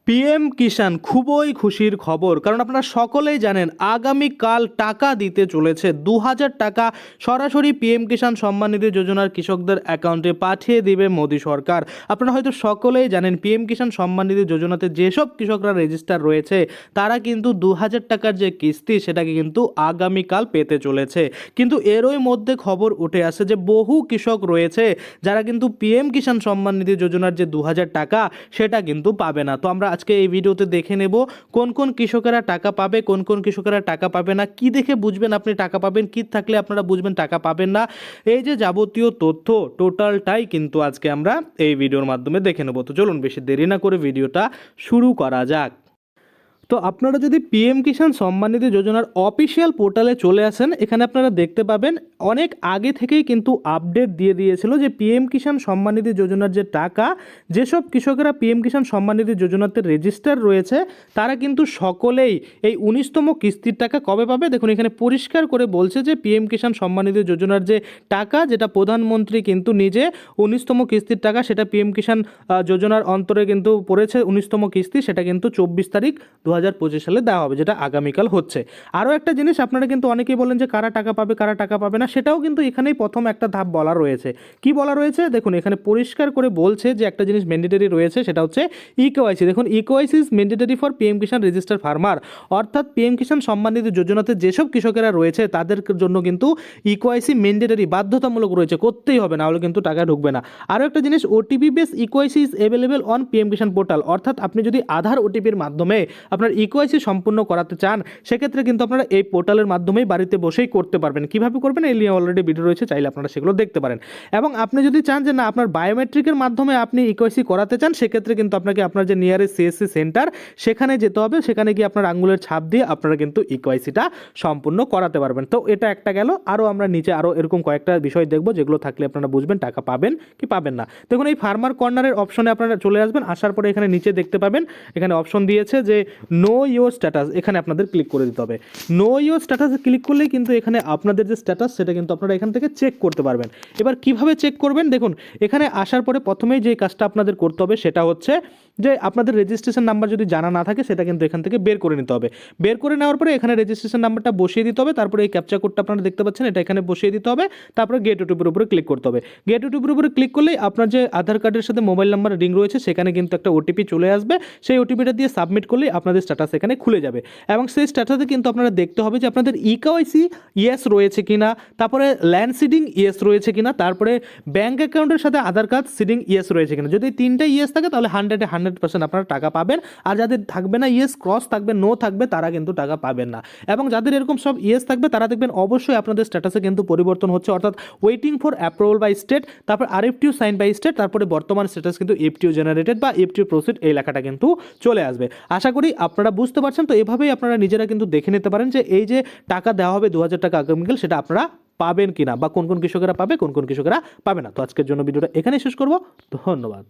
PM কিষাণ খুবই খুশির খবর, কারণ আপনারা সকলেই জানেন আগামীকাল টাকা দিতে চলেছে 2000 টাকা সরাসরি পিএম কিষাণ সম্মান নিধি যোজনার কৃষকদের অ্যাকাউন্টে পাঠিয়ে দিবে মোদী সরকার। আপনারা হয়তো সকলেই জানেন পিএম কিষাণ সম্মান নিধি যোজনাতে যেসব কৃষকরা রেজিস্টার রয়েছে তারা কিন্তু 2000 টাকার যে কিস্তি সেটাকে কিন্তু আগামীকাল পেতে চলেছে। কিন্তু এরই মধ্যে খবর উঠে আসে যে বহু কৃষক রয়েছে যারা কিন্তু পিএম কিষাণ সম্মান নিধি যোজনার যে 2000 টাকা সেটা কিন্তু পাবে না। তো আমরা আজকে এই ভিডিওতে দেখে নেব কোন কোন কৃষকেরা টাকা পাবে, কোন কোন কৃষকেরা টাকা পাবে না, কি দেখে বুঝবেন আপনি টাকা পাবেন, কি থাকলে আপনারা বুঝবেন টাকা পাবেন না। এই যে যাবতীয় তথ্য টোটালটাই কিন্তু আজকে আমরা এই ভিডিওর মাধ্যমে দেখে নেব। তো চলুন বেশি দেরি না করে ভিডিওটা শুরু করা যাক। তো আপনারা যদি পিএম কিষাণ সম্মান নিধি যোজনার অফিসিয়াল পোর্টালে চলে আসেন, এখানে আপনারা দেখতে পাবেন অনেক আগে থেকেই কিন্তু আপডেট দিয়ে দিয়েছিল যে পিএম কিষাণ সম্মান নিধি যোজনার যে টাকা, যেসব কৃষকেরা পিএম কিষাণ সম্মান নিধি যোজনাতে রেজিস্টার রয়েছে তারা কিন্তু সকলেই এই 19তম কিস্তির টাকা কবে পাবে। দেখুন এখানে পরিষ্কার করে বলছে যে পিএম কিষাণ সম্মান নিধি যোজনার যে টাকা, যেটা প্রধানমন্ত্রী কিন্তু নিজে 19তম কিস্তির টাকা, সেটা পিএম কিষাণ যোজনার অন্তরে কিন্তু পড়েছে 19তম কিস্তি, সেটা কিন্তু 24 তারিখ 2025 সালে দেওয়া হবে, যেটা আগামীকাল হচ্ছে। আরও একটা জিনিস, আপনারা কিন্তু অনেকেই বলেন যে কারা টাকা পাবে কারা টাকা পাবে না, সেটাও কিন্তু এখানেই প্রথম একটা ধাপ বলা রয়েছে। কি বলা রয়েছে দেখুন এখানে পরিষ্কার করে বলছে যে একটা জিনিস ম্যান্ডেটরি রয়েছে, সেটা হচ্ছে ইকেওয়াইসি। দেখুন eKYC is mandatory for PM Kisan register farmer, অর্থাৎ পিএম কিষাণ সম্মান নিধি যোজনাতে যেসব কৃষকেরা রয়েছে তাদের জন্য কিন্তু ইকেওয়াইসি ম্যান্ডেটরি, বাধ্যতামূলক রয়েছে, করতেই হবে, না হলে কিন্তু টাকা ঢুকবে না। আরও একটা জিনিস, OTP base eKYC is available on PM Kisan portal, অর্থাৎ আপনি যদি আধার ওটিপির মাধ্যমে আপনার ইকেওয়াইসি সম্পূর্ণ করাতে চান সেক্ষেত্রে কিন্তু আপনারা এই পোর্টালের মাধ্যমেই বাড়িতে বসেই করতে পারবেন। কিভাবে করবেন এই নিয়ে অলরেডি ভিডিও রয়েছে, চাইলে আপনারা সেগুলো দেখতে পারেন। এবং আপনি যদি চান যে না আপনার বায়োমেট্রিকের মাধ্যমে আপনি ইকেওয়াইসি করাতে চান, সেক্ষেত্রে কিন্তু আপনাকে আপনার যে নিয়ারেস্ট সিএসসি সেন্টার সেখানে যেতে হবে, সেখানে গিয়ে আপনার আঙ্গুলের ছাপ দিয়ে আপনারা কিন্তু ইকেওয়াইসিটা সম্পূর্ণ করাতে পারবেন। তো এটা একটা গেল, আরও আমরা নিচে আরও এরকম কয়েকটা বিষয় দেখবো যেগুলো থাকলে আপনারা বুঝবেন টাকা পাবেন কি পাবেন না। দেখুন এই ফার্মার কর্নারের অপশনে আপনারা চলে আসবেন, আসার পরে এখানে নিচে দেখতে পাবেন এখানে অপশন দিয়েছে যে নো ইয়োর স্ট্যাটাস, এখানে আপনাদের ক্লিক করে দিতে হবে। নো ইয়োর স্ট্যাটাসে ক্লিক করলেই কিন্তু এখানে আপনাদের যে স্ট্যাটাস সেটা কিন্তু আপনারা এখান থেকে চেক করতে পারবেন। এবার কিভাবে চেক করবেন, দেখুন এখানে আসার পরে প্রথমেই যে কাজটা আপনাদের করতে হবে সেটা হচ্ছে যে আপনাদের রেজিস্ট্রেশন নাম্বার যদি জানা না থাকে সেটা কিন্তু এখান থেকে বের করে নিতে হবে। বের করে নেওয়ার পরে এখানে রেজিস্ট্রেশন নাম্বারটা বসিয়ে দিতে হবে, তারপরে এই ক্যাপচা কোডটা আপনারা দেখতে পাচ্ছেন এটা এখানে বসিয়ে দিতে হবে, তারপরে গেট ওটিপির উপরে ক্লিক করতে হবে। গেট ওটিপির উপরে ক্লিক করলেই আপনার যে আধার কার্ডের সাথে মোবাইল নাম্বার লিঙ্ক রয়েছে সেখানে কিন্তু একটা ওটিপি চলে আসবে, সেই ওটিপিটা দিয়ে সাবমিট করলেই আপনাদের স্ট্যাটাস এখানে খুলে যাবে। এবং সেই স্ট্যাটাসে কিন্তু আপনারা দেখতে হবে যে আপনাদের ইকেওয়াইসি ইয়েস রয়েছে কিনা, তারপরে ল্যান্ড সিডিং ইয়েস রয়েছে কিনা, তারপরে ব্যাঙ্ক অ্যাকাউন্টের সাথে আধার কার্ড সিডিং ইয়েস রয়েছে কিনা। যদি তিনটা ইয়েস থাকে তাহলে 100% আপনারা টাকা পাবেন, আর যাদের থাকবে না, ইয়েস ক্রস থাকবে, নো থাকবে, তারা কিন্তু টাকা পাবেন না। এবং যাদের এরকম সব ইয়েস থাকবে তারা দেখবেন অবশ্যই আপনাদের স্ট্যাটাসে কিন্তু পরিবর্তন হচ্ছে, অর্থাৎ waiting for approval by state, তারপর আরএফটিও সাইন বাই স্টেট, তারপরে বর্তমান স্ট্যাটাস কিন্তু এফটিও জেনারেটেড বা এফটিও প্রসিড, এই লেখাটা কিন্তু চলে আসবে। আশা করি আপনারা বুঝতে পারছেন। তো এভাবেই আপনারা নিজেরা কিন্তু দেখে নিতে পারেন যে এই যে টাকা দেওয়া হবে 2000 টাকা আগামীকাল, সেটা আপনারা পাবেন কিনা, বা কোন কোন কৃষকেরা পাবে কোন কোন কৃষকেরা পাবে না। তো আজকের জন্য ভিডিওটা এখানেই শেষ করব, ধন্যবাদ।